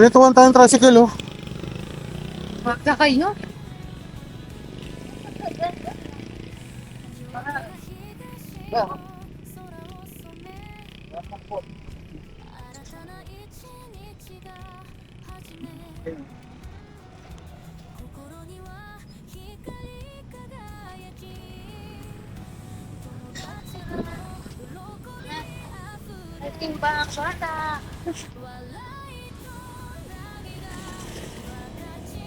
Tinituwan tayong tricycle, oh. Magka kayo. Timbang bata.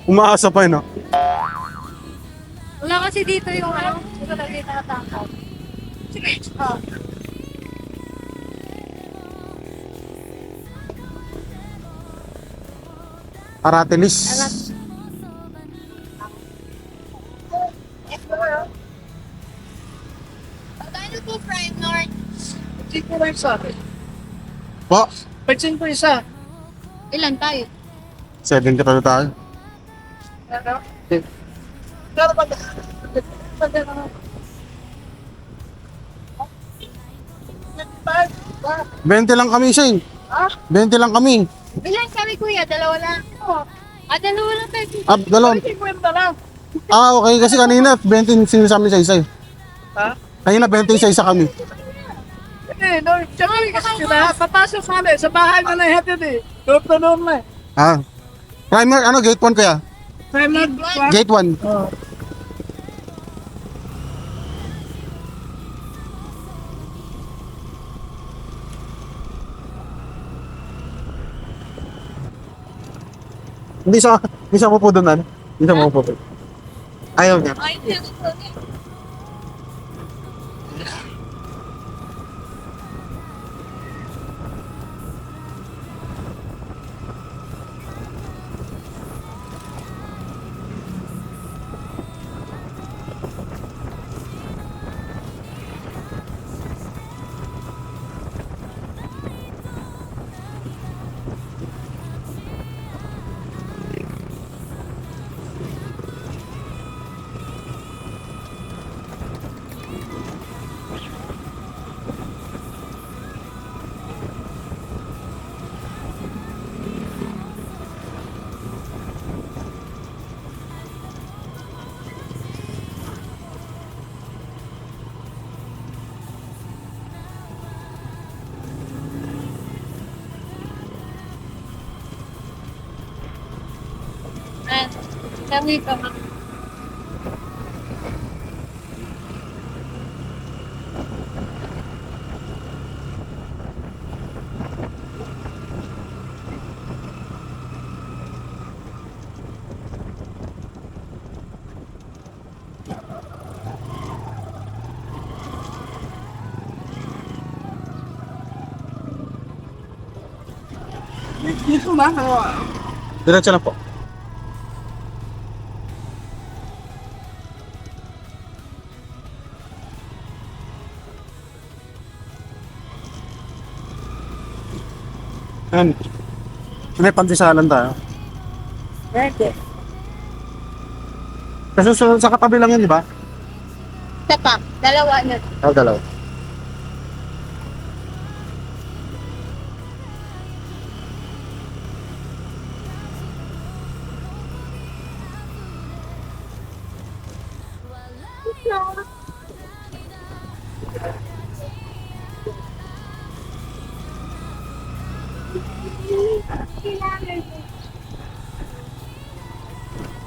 Umaasa pa yun, oh. Wala kasi dito yung ano, hindi ko lagi nakatangkap. Sige. Oh. Aratilis. Pagkano po, Prime Lord? Hindi ko lang sa akin. Po, Pagsin ko isa. Ilan tayo? 70 pa tayo. Ano? Pero pag... 20 lang kami, Shane. Ah? 20 lang kami. Ilan kami, kuya? Dalawa lang. Oh, Dalawa lang tayo. Ah, dalawang. 50 lang. Ah, okay. Kasi kanina, 20 sinasabi sa isa, eh. Ha? Kanina, 20 sa isa kami. Eh, no, tsaka kasi sila, papasok kami, sa bahay na naihatid eh. Door to door na eh. Ah. Primer, ano, gate 1 kaya? Time na, Gate 1. Oh. Hindi siya pupo doon, ano? Hindi siya pupo. Ayaw niya. Ay, Sabi ka ma. Dito ba? Diretso na po. Ano? May pantisalan tayo. Pwede. Kasi sa katabi lang yun, di ba? Isa pa. Dalawa na. Oh, dalawa.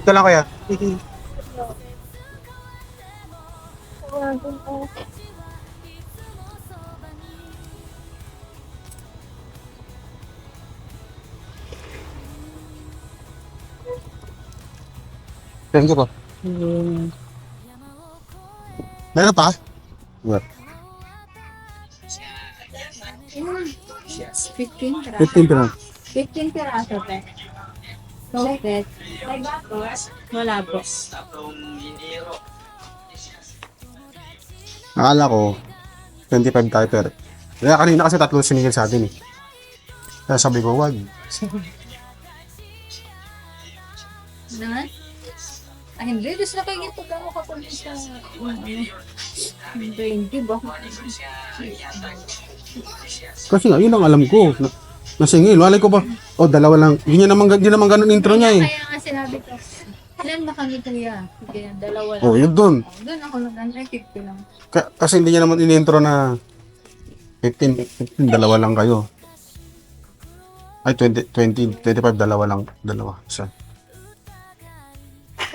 Ito lang kaya. Thank you po. Meron pa? What? 15 piraso. 15 pa lang. 15 piraso, pe. Soket. May batos? Wala po. Akala ko, 25 tayo pero. Kaya kanina kasi tatlo sinigil sa atin eh. Kaya sabi ko, wag. Naman? Ay, hindi. Gusto na kayo ito gano'n kapunin sa... Hindi ba? Kasi nga, yun ang alam ko. Nasingil, malay ko ba? Oh, dalawa lang. Hindi naman ganun intro niya eh. Kaya nga sinabi ko, ilan ba kami kuya? Sige, dalawa lang. Oh, yun dun. Doon ako nag-anarchic ko lang. Kasi hindi niya naman in-intro na 15, dalawa lang kayo. Ay, 25, dalawa. Isa.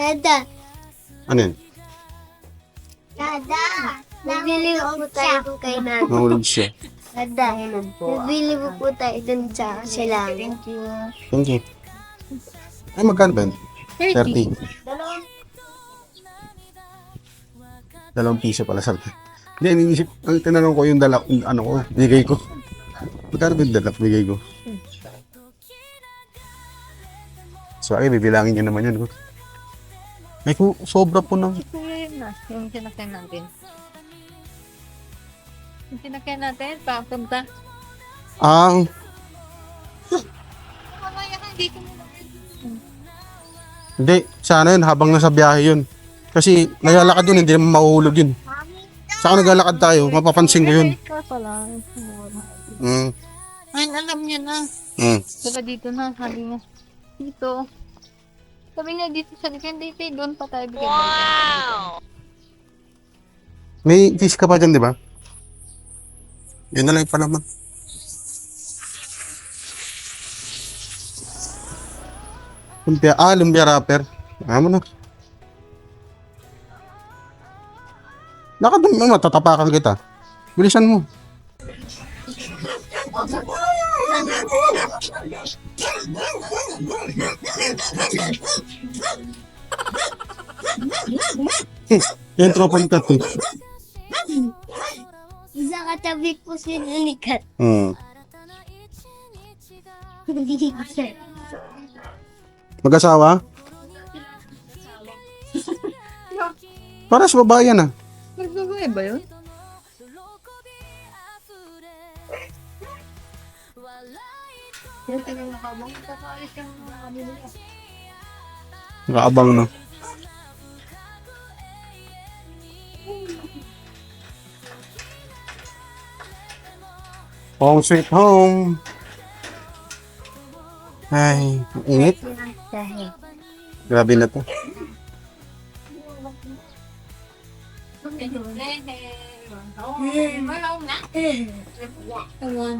Dada, Ano yun? Dada, nabili po tayo dun kay Nana. Nahulog siya. Dada, nabili po tayo dun sa silang. Thank you. Thank you. Ay, magkano ba yun? 30. Dalawang piso pala sa Hindi, iniisip. Ang tinanong ko yung ano ko, bigay ko. Magkano ba yung bigay ko? So, ay, bibilangin niyo naman yun. May sobra po ng... Kuya yun na, yung sinakyan natin. Yung sinakyan natin, papunta. Ah, Mamaya ka, dito mo na. hindi. Sana yun, habang nasa biyahe yun. Kasi naglalakad yun, hindi naman mahuhulog yun. Saan naglalakad tayo, mapapansin ko yun. Ikaw pala. Mm. Ay, alam niya na. Mm. Diba dito na, sabi niya. Dito. Sabi niya dito sa likod, dito, doon pa tayo bigyan. Wow! May fish ka pa dyan, di ba? Yun na lang pala man. Lumpia wrapper. Ayaw mo na. Lakad mo, matatapakan kita. Bilisan mo. Yan, tropa ni Kat eh. Isa katabi po si Nunikat. Hmm. Mag-asawa? Para sa babae yan ah. Nagbabae ba yun? Yan tagal nakabang. Kakaalis ka ng mga kabila. Nakaabang no. Home sweet home. Ay, ang init. Dahil. Grabe na to. Ewan.